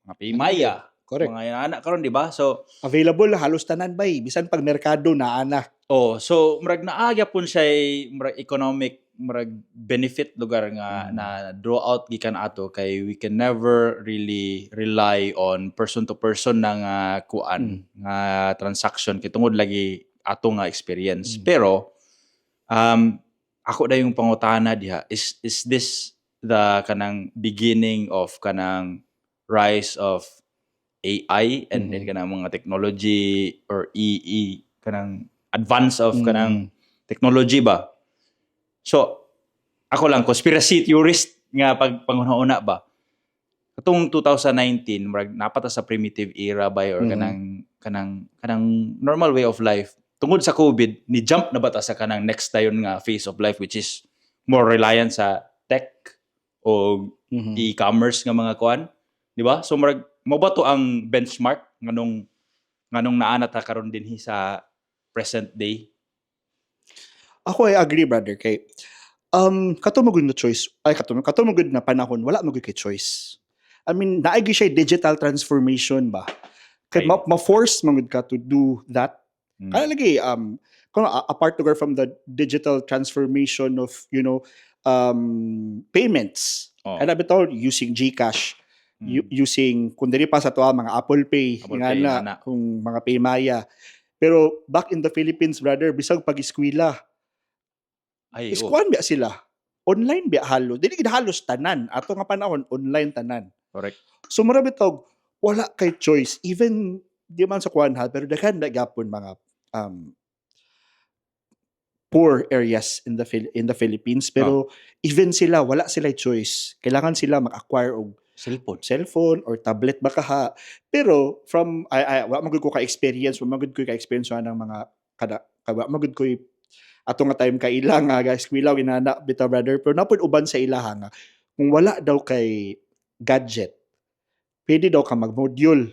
Mga Paymaya. Correct. Mga inana karon, di ba? So available halos tanan bisan pag merkado naa na. So murag naagya pun siya murag economic benefit lugar nga na draw out gikan ato kay we can never really rely on person to person na nga kuan nga transaction kay tungod lagi ato nga experience. Pero ako na yung pangutana diha, is this the kanang beginning of kanang rise of AI and then kanang mga technology or kanang advance of kanang technology ba? So, ako lang, conspiracy theorist nga panghuna ba? Katong 2019, napata sa primitive era ba or kanang normal way of life. Tungod sa COVID, ni jump na ba ta sa kanang next dayon nga phase of life which is more reliant sa tech o e-commerce nga mga kuan, di ba? So mo ba to ang benchmark nganong naana ta karon dinhi sa present day? Ako I agree, brother, kay katumugod na choice, ay katumugod na panahon, wala magud kay choice. I mean, naagi siya digital transformation ba? Kay ma-force magud ka to do that. Kaya lagi kung apart to from the digital transformation of, payments. Kaya bitaw using GCash, using kung diri pa sa tuwa mga Apple Pay, nga kung mga Paymaya. Pero back in the Philippines, brother, bisag pag-eskwela, iskuan biya sila. Online biya halos. Dili gid halos tanan. Ato nga panahon, online tanan. Correct. So marami tawag, wala kay choice. Even, di man sa kuan ha, pero daghan na gapon mga poor areas in the Philippines. Pero even sila, wala sila choice. Kailangan sila mag-acquire og cellphone or tablet baka ha. Pero from wa magud ko ka experience, wa magud ko ka experience ng mga wa magud ko ato nga time kay ila nga guys, kwilaw inana bitaw, brother, pero napud uban sa ilaha nga kung wala daw kay gadget, pwede daw ka mag-module.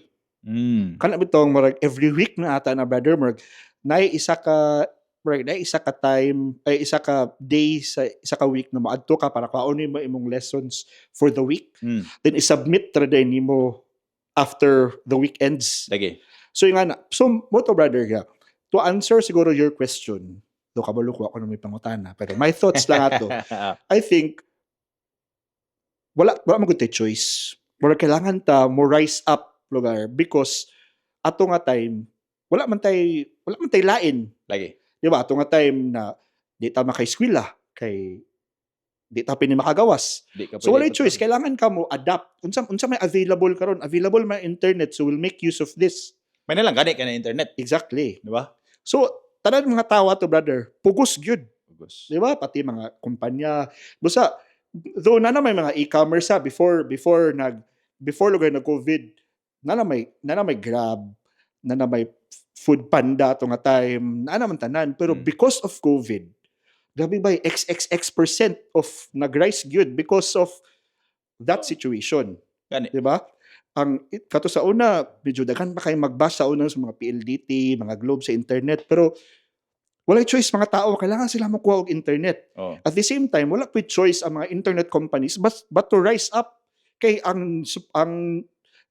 Kana bitong murag every week na ata na, brother, murag nay isa ka time ay isa ka day sa isa ka week na maadto ka para kaon mo imong lessons for the week. Then i-submit ra din nimo after the weekends. Lagi. So yung ana, so mo to, brother, to answer siguro your question, do kabalo ko ako na may pangutana, pero my thoughts lang ato. I think wala magud tay choice. Wala kailangan ta mo rise up lugar because ato nga time wala man tay lain. Lagi. Di ba? Ato nga time na di ta maka-eskwela kay di ta pini makagawas. So wala choice, kailangan ka mo adapt. Unsa may available karon? Available may internet, so we'll make use of this. May nalang gani ka na internet. Exactly. Di ba? So tanan mga tawa to, brother, pugos gyud. Di ba? Pati mga kumpanya. Busa, though na may mga e-commerce before lugar na COVID, na may Grab, na may Food Panda to nga time, na naman tanan. Pero because of COVID, grabe ba, XXX% of nag-rise gyud because of that situation. Di ba? Ang kato sa una, medyo daghan pa kay magbasa una sa mga PLDT, mga Globe sa internet, pero wala choice mga tao, kailangan sila makuha og internet. At the same time, wala pa choice ang mga internet companies but to rise up kay ang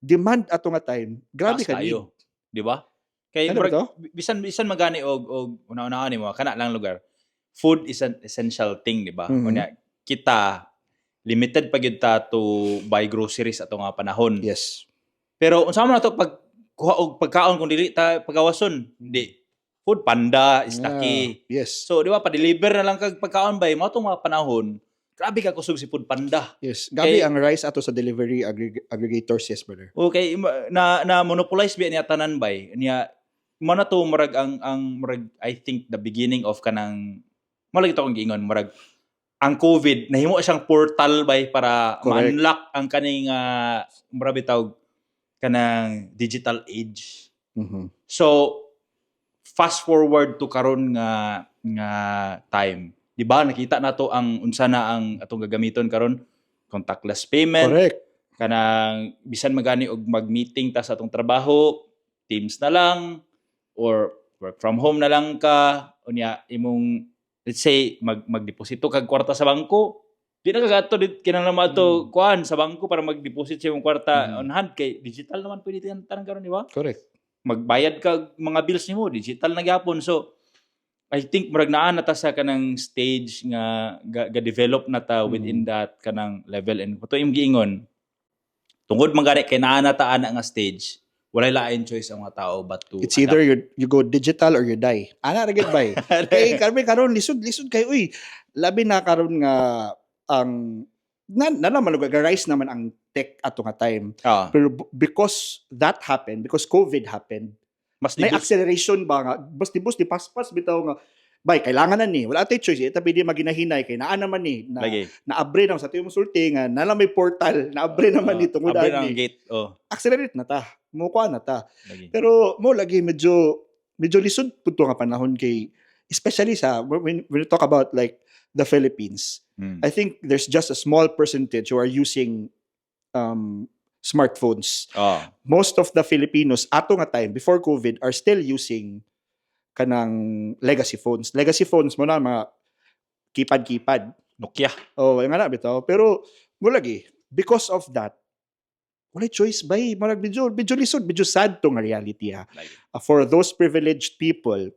demand ato nga time, grabe ka ni. Di ba? Kay bisan magani og una-una mo kana lang lugar. Food is an essential thing, di ba? Kunya kita limited pa gyud ta to buy groceries ato nga panahon. Yes. Pero unsa man nato pag kuha og pagkaon kung dili ta pagawason? Di. Food Panda is lucky. Yes. So, di ba, pa-deliver na lang kag pagkaon ba, mo itong mga panahon, grabe ka kusog si Food Panda. Yes. Gabi ang rise ato sa delivery aggregators, yes, brother. Okay, na monopolize ba niya tanan ba? Niya, mo na to, marag, marag, I think, the beginning of kanang, malagi ito akong giingon, marag, ang COVID, nahimo siyang portal ba para ma-unlock ang kaning, marami tawag, kanang digital age. So, fast forward to karon nga time. Di ba nakita nato ang unsa na ang atong gagamiton karon, contactless payment. Correct. Kanang bisan magani og mag-meeting ta sa atong trabaho, Teams na lang or work from home na lang ka, unya imong let's say magdeposito kag kwarta sa bangko. Di na kagato kinahanglan ato kuan sa bangko para mag-deposit sa imong kwarta on hand kay digital naman pwede tan karon, di ba? Correct. Magbayad ka mga bills nimo digital na gyapon. So I think murag naa na ta sa kanang stage nga ga-develop na ta within that kanang level, and kato yung giingon tungod man gani kay naa na ta ana nga stage, walay lain choice ang mga tao but to It's either you go digital or you die. Ana ra gid bay. Kay karon lisod kay uy. Labi na karon nga ang naman rise naman ang tech ato nga time. Pero because that happened, because COVID happened, mas may acceleration ba nga bus di paspas bitaw nga bay kailangan na ni wala tay choice ita pwede maginahinay kay naa naman ni naabre na sa tuyo sulti nga nala may portal naabre naman ni tungod ani gate accelerate na ta mukuha na ta pero mo lagi medyo lisod pud to nga panahon kay especially sa when we talk about like the Philippines. I think there's just a small percentage who are using smartphones. Most of the Filipinos ato nga time before COVID are still using kanang legacy phones. Legacy phones mo na mga keypad. Nokia. Yung nga na bitaw. Pero mo lagi because of that wala choice bay marag medyo lisod, medyo sad tong reality ha. For those privileged people,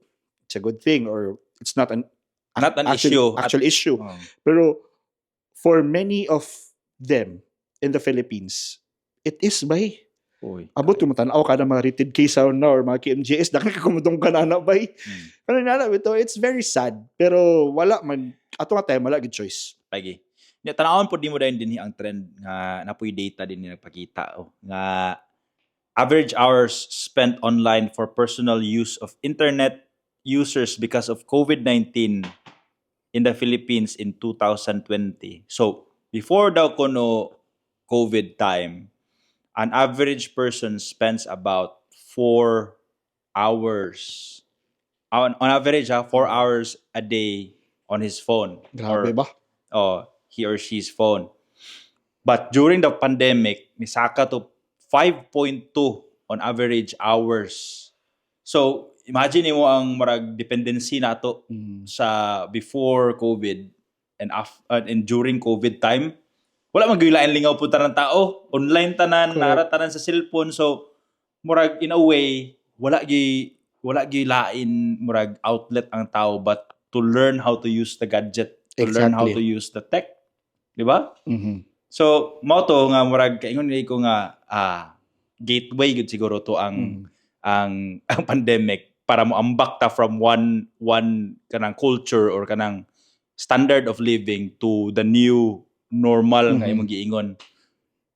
it's a good thing or it's not an actual issue. Pero for many of them in the Philippines, it is bay. Abot mo tanaw ka na mga rated K sound na or mga KMJS dahil kumudong ka na bay. Ano na ito, it's very sad. Pero wala man, ato nga tayo, wala good choice. Lagi. Tanawon po di mo dahil din ang trend nga napoy data din yung nagpakita. Nga average hours spent online for personal use of internet users because of COVID-19 in the Philippines in 2020. So, before daw kono COVID time, an average person spends about 4 hours. On average, 4 hours a day on his phone. Grabe ba? He or she's phone. But during the pandemic, nisaka to 5.2 on average hours. So, imagine mo ang marag dependency nato sa before COVID and during COVID time. Wala magilain lingaw punta ng tao, online tanan, nara tanan sa cellphone. So murag in a way wala gi lain murag outlet ang tao but to learn how to use the gadget, to learn how to use the tech. Di ba? So mao to nga murag kaingon ko nga gateway gud siguro to ang pandemic para mo ambak ta from one kanang culture or kanang standard of living to the new normal nga imong giingon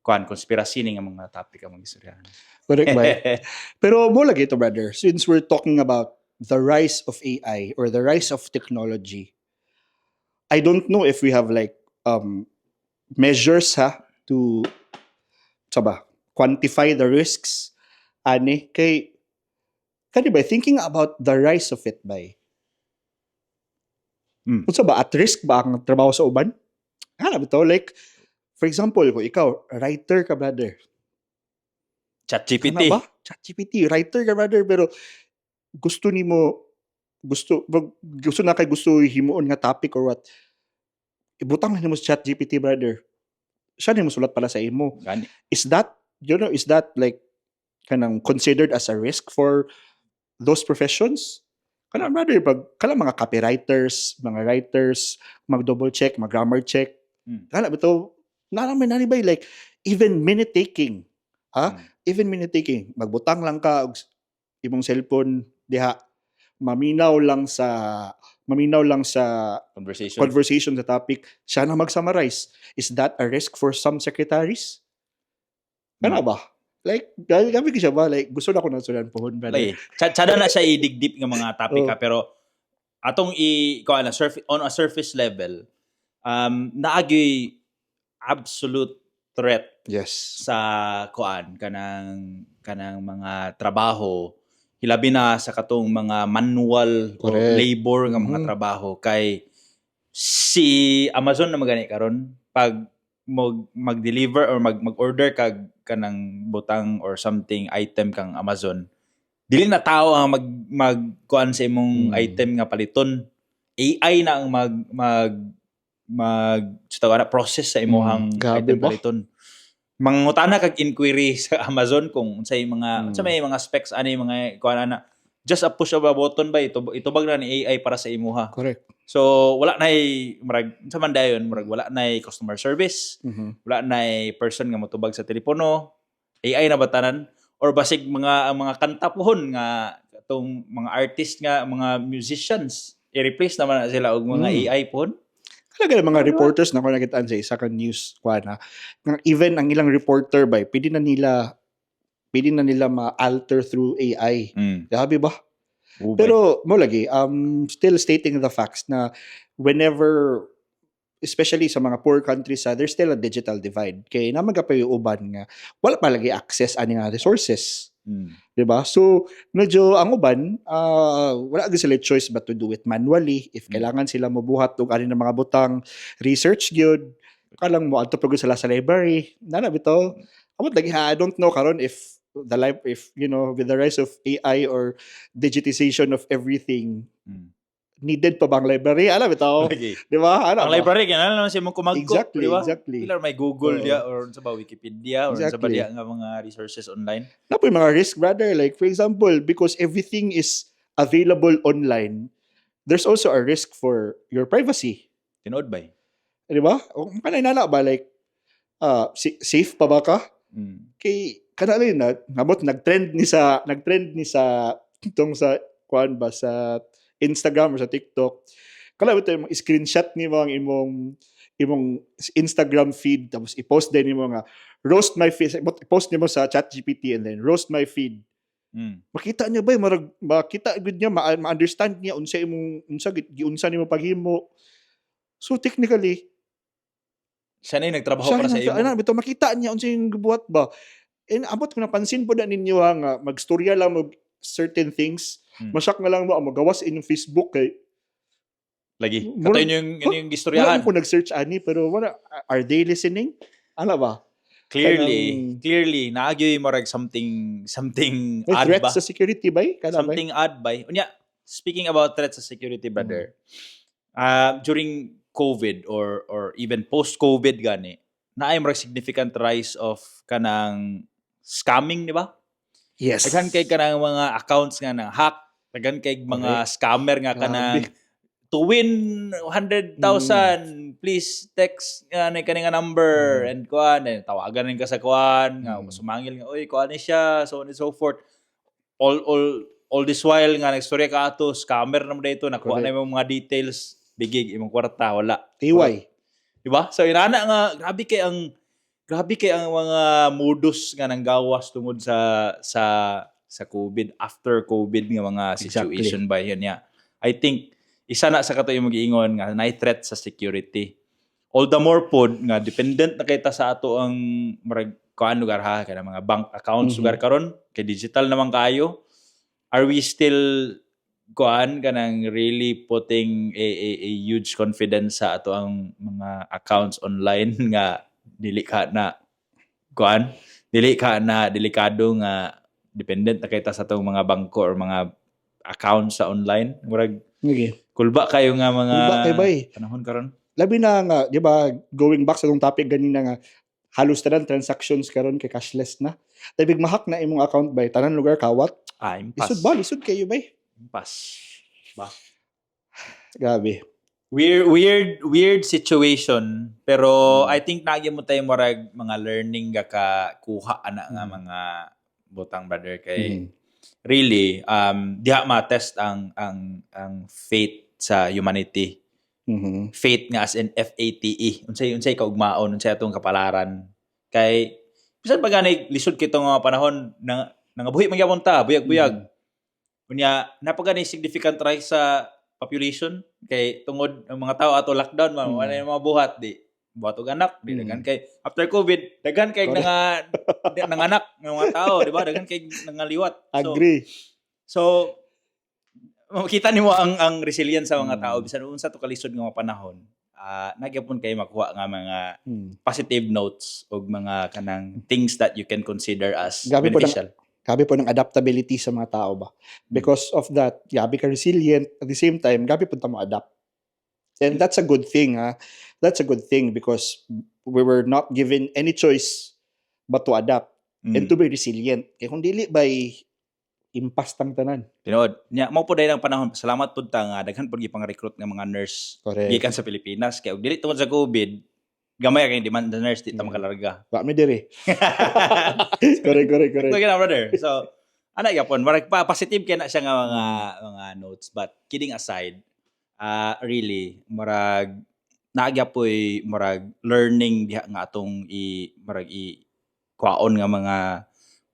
conspiracy ning mga topic ang istoryahan. Correct ba? Pero mo lagi ito brother, since we're talking about the rise of AI or the rise of technology, I don't know if we have like measures to quantify the risks ani kay ba thinking about the rise of it by unsa ba at risk ba ang trabaho sa uban? Bitaw like for example kung ikaw writer ka brother, ChatGPT writer ka brother pero gusto na kay gusto himuon nga topic or what, ibutang na nimo sa ChatGPT brother, siya nimo sulat pala sa imo. Is that like kanang considered as a risk for those professions? Kana brother pag mga copywriters, mga writers, mag-double check, mag-grammar check. Kana bitaw nani ba like even minute taking. Even minute taking, magbutang lang ka og imong cellphone diha, maminaw lang sa conversation sa topic, siya na mag-summarize. Is that a risk for some secretaries? Kana ba? Like, gabi ko siya ba? Like, gusto na ko na sulan po. Tsada na siya i-dig-deep ng mga topic pero atong on a surface level, naagi absolute threat sa kanang mga trabaho, hilabi na sa katong mga manual or labor nga mga trabaho kay si Amazon na magani karon pag mag-deliver or mag-order kag kanang butang or something item kang Amazon, dili na tao ang magkuan sa imong item nga paliton, AI na ang process sa imong item paliton. Mangutana kag inquiry sa Amazon kung unsay mga may mga specs ani mga kuan na just a push of a button ba itubag na ni AI para sa imuha. Correct. So wala na murag sa man dayon murag wala na customer service, wala na person nga motubag sa telepono, AI na batanan or basig mga kanta pohon nga atong mga artist nga mga musicians i-replace naman na sila og mga AI pohon. Talaga mga reporters na ko nakitaan sa isa ka news na even ang ilang reporter ba pwede na nila ma-alter through AI. Grabe ba? Pero mo lagi still stating the facts na whenever especially sa mga poor countries there's still a digital divide kay na magapay uban nga wala pa lagi access ani nga resources. Diba? So medyo ang uban wala gyud sila choice but to do it manually if kailangan sila mobuhat og ani na mga butang research gyud kalang mo adto pagod sila sa library nana bitaw amot lagi I don't know karon if with the rise of AI or digitization of everything needed pa bang library alam bitaw di ba ang library ganun naman siya mong kumagko exactly di ba exactly may Google dia or sa Wikipedia or sa ba dia nga mga resources online na po yung mga risk brother like for example because everything is available online there's also a risk for your privacy tinood ba di ba o kanay nana ba like safe pa ba ka kay kanalin na nabot nagtrend ni sa itong sa kuan ba sa Instagram or sa TikTok kala ito yung screenshot ni mo ang imong Instagram feed tapos i-post din mo nga roast my feed i-post nimo sa ChatGPT and then roast my feed makita niya ba makita gud niya ma-understand niya unsa imong unsa nimo paghimo so technically siya na yung nagtrabaho para sa imo bitaw makita niya unsa yung gibuhat ba and abot ko napansin po na ninyo nga magstorya lang mo certain things masak nga lang mo magawas inyong Facebook kay lagi kato yung istoryahan wala ko nag-search ani pero wala are they listening ala ba clearly naagyoy mo rag something odd threats ba sa security ba something odd ba unya speaking about threats sa security brother during COVID or even post-COVID gani naay mo significant rise of kanang scamming di ba yes daghan kay kanang mga accounts nga nang hack daghan kay mga scammer nga kanang to win 100,000 please text nga kani nga number and kuan tawagan ning ka sa kuan nga sumangil nga oy kuan ni siya so on and so forth all this while nga nagstorya ka ato scammer na mo dito nakuha na yung mga details bigig imong kwarta wala TY diba so inana nga grabe kay ang mga modus nga nanggawas tungod sa COVID after COVID nga mga situation ba yan ya I think isa na sa kato yung mag-iingon nga na threat sa security all the more pod nga dependent na kita sa ato ang kuan lugar ha kana mga bank accounts lugar karon kay digital naman kayo are we still kuan kanang really putting a huge confidence sa ato ang mga accounts online nga dili ka na delikado nga dependent na kita sa tong mga bangko or mga accounts sa online murag kulba kayo nga mga panahon karon labi na nga di ba going back sa tong topic ganina nga halos tanan transactions karon kay cashless na labig mahak na imong account ba tanan lugar kawat impas lisod kayo ba impas ba grabe weird situation pero I think nagyan mo tayo murag mga learning ka kuha ana nga mga butang brother kay really diha ma-test ang faith sa humanity faith nga as in FATE unsay kaugmaon unsay atong kapalaran kay bisan pa gani lisod kitong mga panahon na nangabuhi man gyapon ta buyag unya napagani significant rise sa population kay tungod ang mga tao ato lockdown wala yung mga buhat di buhat og anak di daghan kay after COVID daghan kay nanganak ng mga tao di ba daghan kay nangaliwat agree so makita nimo ang resilience sa mga tao bisan unsa to kalisod nga mga panahon nagyapon kay makuha nga mga positive notes og mga kanang things that you can consider as beneficial gabi po ng adaptability sa mga tao ba because of that gabi ka resilient at the same time gabi po ta mo adapt and that's a good thing that's a good thing because we were not given any choice but to adapt and to be resilient kaya kung dili by impastang tanan. Tinuod. Nya mo po dahil ang panahon, salamat pud ta nga daghan pud gipang recruit nga mga nurse Correct. gikan sa Pilipinas kay og dili tungod sa COVID, gamay kay demand sa nurse di ta makalarga. Wa mi dire. Correct. So, gina, brother. So, ana yapon, marag pa positive kay na siya nga mga notes, but kidding aside, really marag naagyapoy marag learning diha nga atong marag kwaon nga mga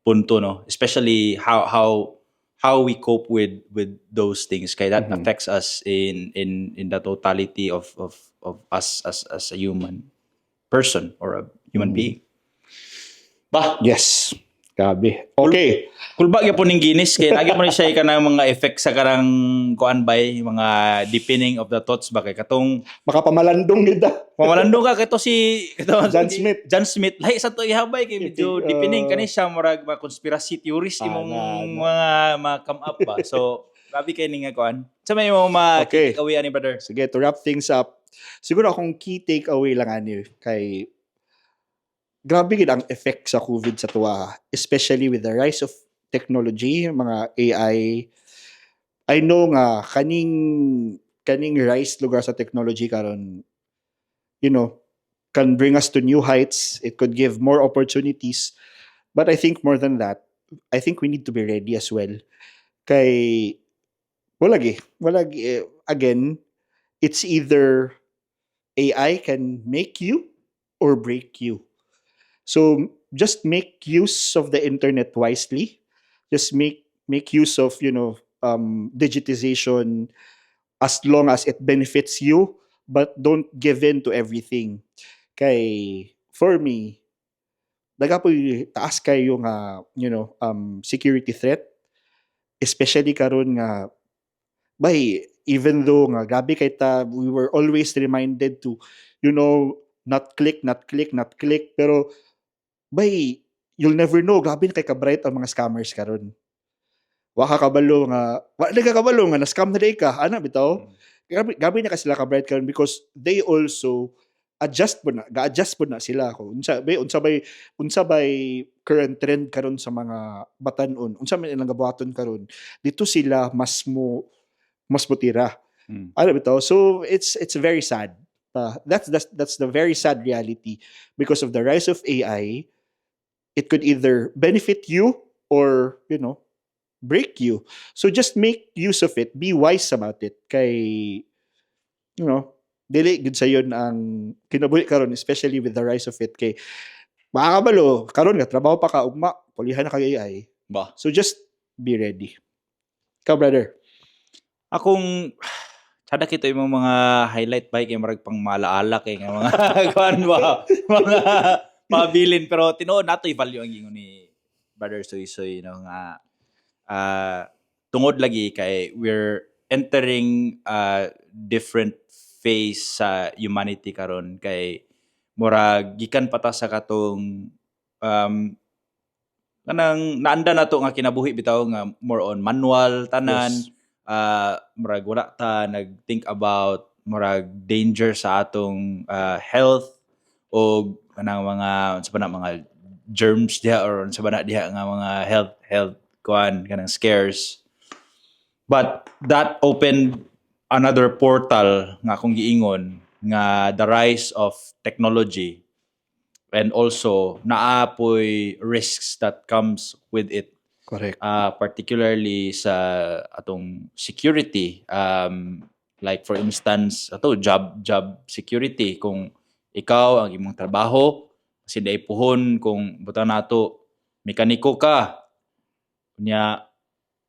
punto, no, especially how we cope with those things kay that affects us in the totality of us as a human person or a human being. Ba, Yes. Grabe. Okay. kulba gyapon ning Guinness kay lagi mo ni siya kanang mga effects sa karang kuan bay, mga deepening of the thoughts ba kay katong Makapamalandong kita. pamalandong ka kay to si John Smith. John Smith lahi sa to ihabay kay medyo deepening kani siya murag mga conspiracy theorist imong mga come up ba. So grabe kay ning nga kuan. Sa may mo Okay. away ani brother. Sige, to wrap things up. Siguro akong key takeaway lang ani kay grabe gid ang effect sa COVID sa tuwa, especially with the rise of technology, mga AI. I know nga kaning rise lugar sa technology karon, can bring us to new heights. It could give more opportunities. But I think more than that, I think we need to be ready as well. Kay walagi, again, it's either AI can make you or break you. So just make use of the internet wisely. Just make use of digitization as long as it benefits you, but don't give in to everything. Kay for me, nagapoy taas kayo nga security threat, especially karon nga even though nga grabe kay ta, we were always reminded to not click, pero you'll never know, grabe na kay ka-bright ang mga scammers karon. Wa kakabalo nga na-scam na day ka, ana bitaw. Grabe na ka sila ka-bright karon because they also ga-adjust po na sila ko. Unsa bay current trend karon sa mga batan-on. Unsa man ilang gabuhaton karon. Dito sila mas mutira. Ano bitaw? So it's very sad. That's the very sad reality because of the rise of AI. It could either benefit you or break you. So just make use of it. Be wise about it. Kay dili gud sayon ang kinabuhi karon, especially with the rise of it. Kay makakabalo karon nga trabaho pa ka ugma, pulihan na kay AI. Ba. So just be ready. Ikaw, brother. Akong sada kito yung mga highlight ba kay marag pang malaala kay nga mga kuan ba mga mabilin, pero tinuod nato i-value ang ingon ni Brother Soy nga tungod lagi kay we're entering a different phase sa humanity karon kay murag gikan pata sa katong kanang naanda na to nga kinabuhi bitaw nga more on manual tanan. Yes. Murag wala ta nag-think about murag danger sa atong health o kanang mga mga germs diha or sa bana diha nga mga health kuan kanang scares. But that opened another portal nga kung giingon nga the rise of technology, and also naapoy risks that comes with it. Correct. Particularly sa atong security, like for instance job security. Kung ikaw ang imong trabaho kasi day puhon kung buta nato mekaniko ka unya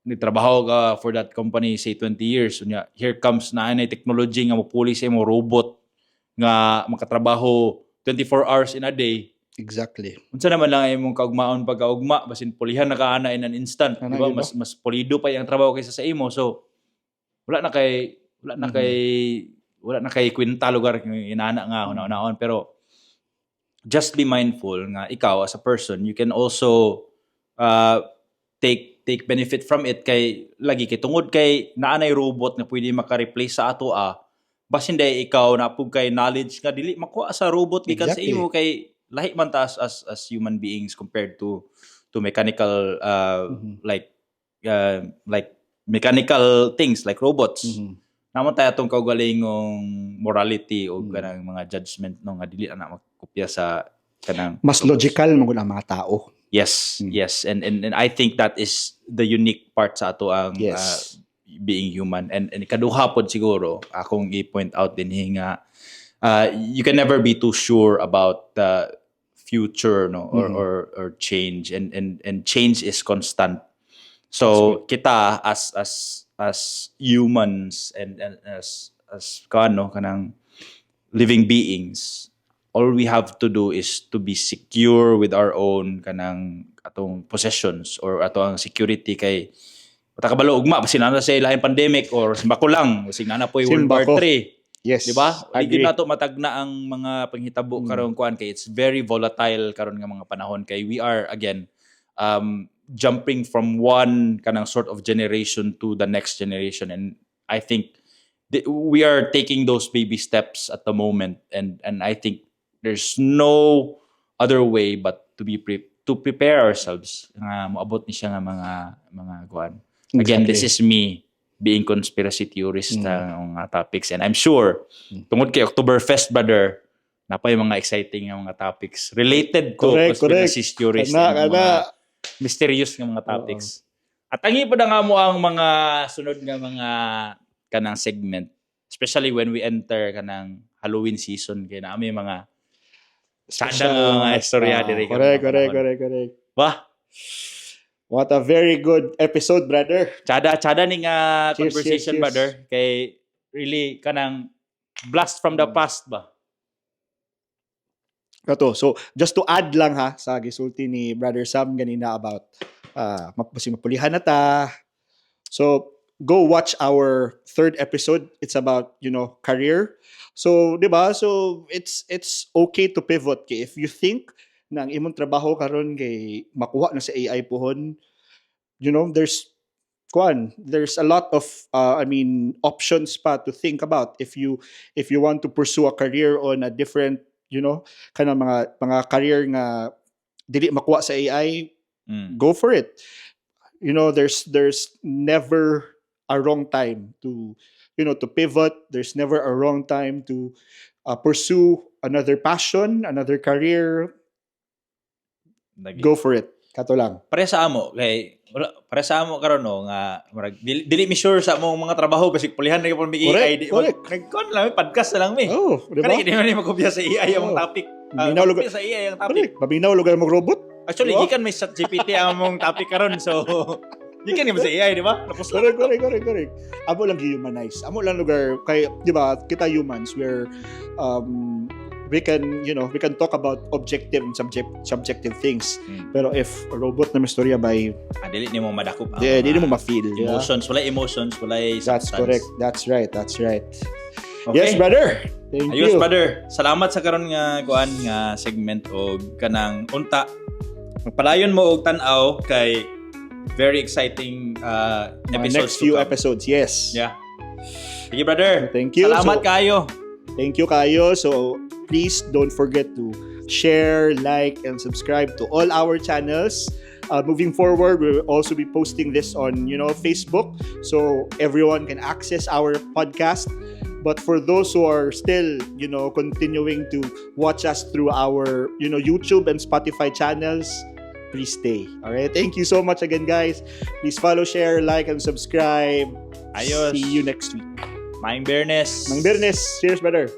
nagtrabaho ka for that company say 20 years unya here comes na anay technology nga mopuli sa imo robot nga makatrabaho 24 hours in a day. Exactly. Unsa naman lang imong kaugmaon pagkaugma basin pulihan na kaana in an instant, di ba? Mas pulido pa yung trabaho kaysa sa imo. So wala na kay kwenta lugar inana nga una-unaon, pero just be mindful nga ikaw as a person you can also take benefit from it kay lagi kay tungod kay naanay robot nga pwede maka-replace sa ato basin day ikaw napug kay knowledge nga dili makuha sa robot gikan sa imo kay lahi man ta as human beings compared to mechanical like like mechanical things like robots. Mhm. Naman tayo itong kaugalingong morality o kanang mga judgment no nga dili na makopya sa kanang Mas logical magud ang mga tao. yes and I think that is the unique part sa ato ang Yes. being human and ikaduha pod siguro akong i-point out din nga you can never be too sure about the future no or change and change is constant. So kita as humans and as kanang living beings, all we have to do is to be secure with our own kanang atong possessions or atong security kay patakabalo ugma basin na sa ilahin pandemic or simbako lang basin na po World War Simbako. 3. Yes. Di ba? Hindi Agree. nato matagna ang mga panghitabo karon kuan kay it's very volatile karon nga mga panahon kay we are again jumping from one kanang sort of generation to the next generation and I think we are taking those baby steps at the moment and I think there's no other way but to prepare ourselves nga moabot ni siya nga mga kuan. Again, this is me being conspiracy theorist ng mga topics and I'm sure tungod kay Oktoberfest brother napay mga exciting nga mga topics related to conspiracy theories and mga mysterious nga mga topics. At tangi pa na nga mo ang mga sunod nga mga kanang segment especially when we enter kanang Halloween season kay na may mga sada nga istorya diri Correct. Ba? What a very good episode, brother. Chada ni nga Cheers, conversation cheers. brother kay really kanang blast from the past ba. Kato. So, just to add lang ha sa gisulti ni Brother Sam ganina about mapulihan na ta. So, go watch our third episode. It's about, career. So, 'di ba? So, it's okay to pivot kay if you think na ang imong trabaho karon kay makuha na sa AI pohon, there's a lot of options pa to think about if you want to pursue a career on a different kana mga career nga dili makuha sa AI, go for it. There's never a wrong time to pivot. There's never a wrong time to pursue another passion, another career. Go for it. Kato lang. Pare sa amo karon no nga murag dili mi sure sa among mga trabaho basic pulihan na gyud mi AI di nagkon lang podcast na lang mi. Oh, di ba? Kani di man makopya sa AI ang topic. Binaw lugar Sa AI ang topic. Mabinaw lugar mag robot. Actually, Diba? gikan may chat GPT ang among topic karon so gikan mo sa AI, di ba? Tapos Correct. Amo lang humanize. Amo lang lugar kay, di ba, kita humans where we can talk about objective and subjective things. Pero if a robot na istorya by dili nimo madakop ang di mo ma-feel. emotions, wala That's substance. correct. That's right. Okay. Yes, brother. Thank Ayos, you. brother. Salamat sa karon nga kuan nga segment og kanang unta. Magpalayon mo og tan-aw kay very exciting Mga episodes next to few come. episodes. Yes. Yeah. Sige, brother. Thank you. Salamat So- kayo. Thank you kayo. So please don't forget to share, like, and subscribe to all our channels. Moving forward, we'll also be posting this on Facebook, so everyone can access our podcast. But for those who are still continuing to watch us through our YouTube and Spotify channels, please stay. All right. Thank you so much again, guys. Please follow, share, like, and subscribe. Ayos. See you next week. Maing Bernes. Mang Bernes. Cheers, brother.